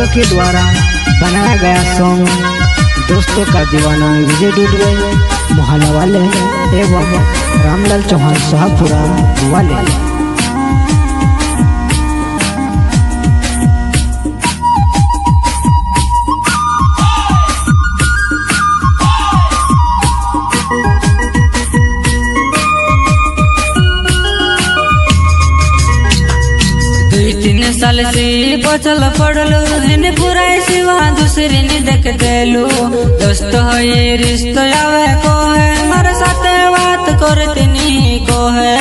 दर्शकों के द्वारा बनाया गया सॉन्ग दोस्तों का दीवाना विजय डुडवे मोहल्ला वाले एवं रामलाल चौहान शाहपुरा वाले। साल से बचल पड़लो हेने पुराई सिवा दूसरी ने देख देलू दोस्त हो ये रिश्तो आवे को है मारे साथ बात करतनी को है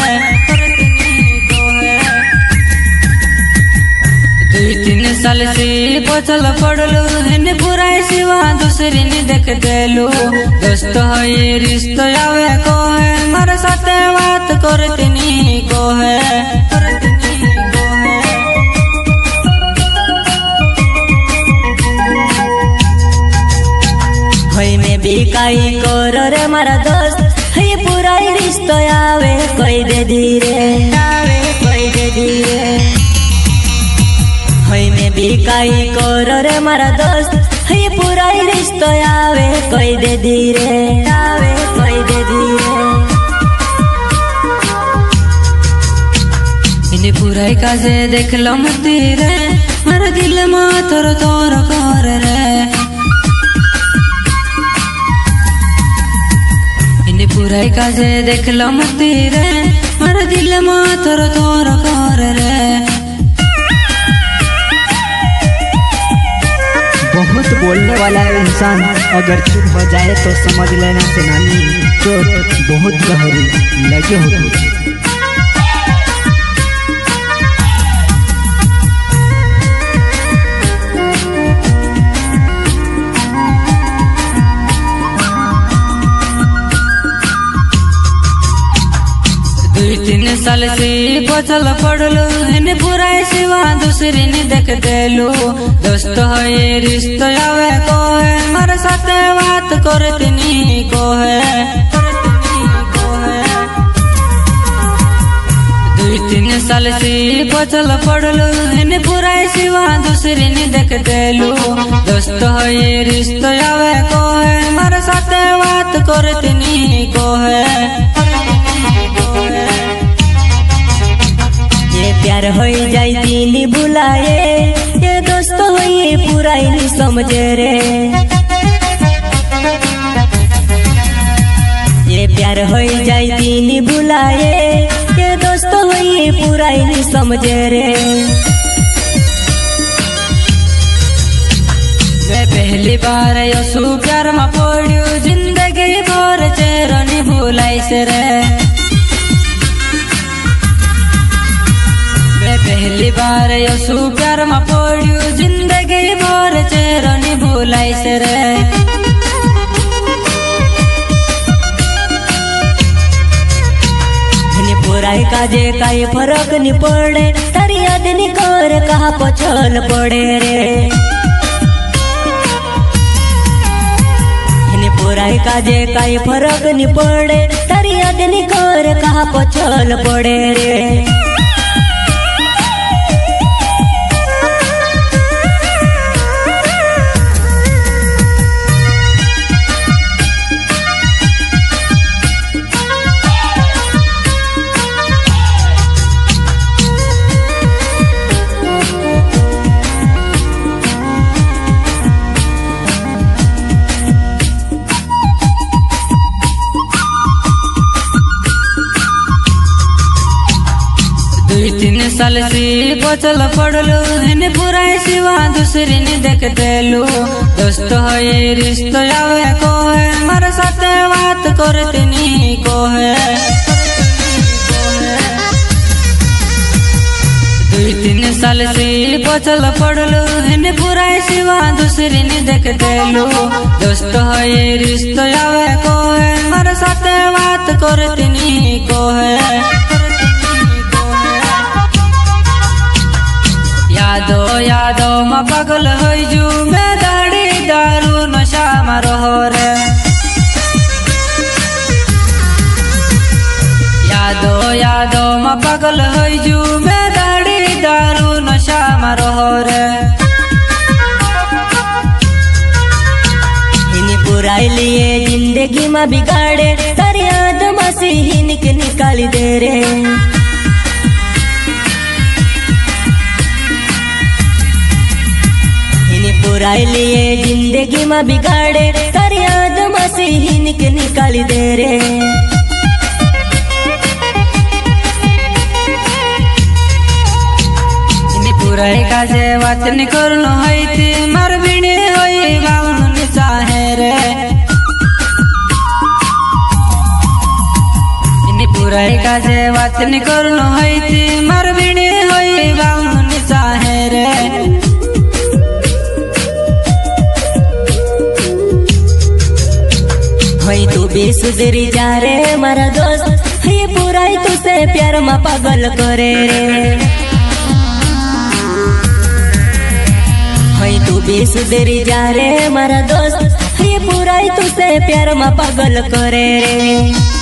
2-3 साल से बचल पड़लो हेने पुराई सिवा दूसरी ने देख देलू दोस्त हो ये रिश्तो आवे को है मारे साथ बात करतनी को है। में भी काई करो रे मारा दोस्त ये पूरा रिश्तो आवे कोई दे धीरे आवे कोई दे धीरे। में भी काई करो रे मारा दोस्त ये पूरा रिश्तो आवे कोई दे धीरे आवे कोई दे धीरे। इन्हें पूरा काजे देख लो मत रे मारा दिल में तोर तोर कर रे पूरा काजे देख लो मत रे मारा दिल में तोर तोर कर रे। बहुत बोलने वाला इंसान अगर चुप हो जाए तो समझ लेना सेनानी चोट बहुत गहरी लगी होगी। तीन साल से बचल पड़लो हेने पुराई सिवा दूसरी ने देख देलू दोस्त हो ये रिश्तो आवे को है मारे साथ बात करतनी को है। 2-3 साल से बचल पड़लो हेने पुराई सिवा दूसरी ने देख देलू दोस्त हो ये रिश्तो आवे को है मारे साथ बात करतनी को है। प्यार हो जाई दिनी बुलाए ये दोस्त हो ये पूरा नहीं समझे रे ये प्यार हो जाई दिनी बुलाए ये दोस्त हो ये पूरा नहीं समझे रे। मैं पहली बार यसु प्यार में पड़ू जिंदगी भर चेरनी भुलाई से रे पहली बार यसु प्यार में पड़ू जिंदगी भर चेरनी भुलाई से रे। पुराई काजे काई फरक नहीं पड़े तारी याद नहीं कर कहा पछल पड़े रे पुराई काजे काई फरक नहीं पड़े तारी याद नहीं कर कहा पछल पड़े रे। साल से बचल पड़लो हेने पुराई सिवा दूसरी ने देख देलू दोस्त हो ये रिश्तो आवे को है मारे साथ बात करतनी को है। 2-3 साल से बचल पड़लो हेने पुराई सिवा दूसरी ने देख देलू दोस्त हो ये रिश्तो आवे को है मारे साथ बात करतनी को है। यादो में पागल होइजू मैं दाड़ी दारू नशा मारो रे यादो में पागल होइजू मैं दाड़ी दारू नशा मारो रे। बुराई लिए जिंदगी में बिगाड़े तारी याद मसीही निकाली दे रे। बुराई लिए जिंदगी में बिगाड़े तारी याद मसीही निकाली दे रे। बुराई का जे बात निकलनो है थी मर बिने होई गाउन चाहे रे। बुराई का जे बात निकलनो है थी मर बिने होई गाउन चाहे रे। भाई तू भी सुधरी जा रे मारा दोस्त, ये बुराई तुझसे प्यार में पागल करे रे। भाई तू भी सुधरी जा रे मारा दोस्त, ये बुराई तुझसे प्यार में पागल करे रे।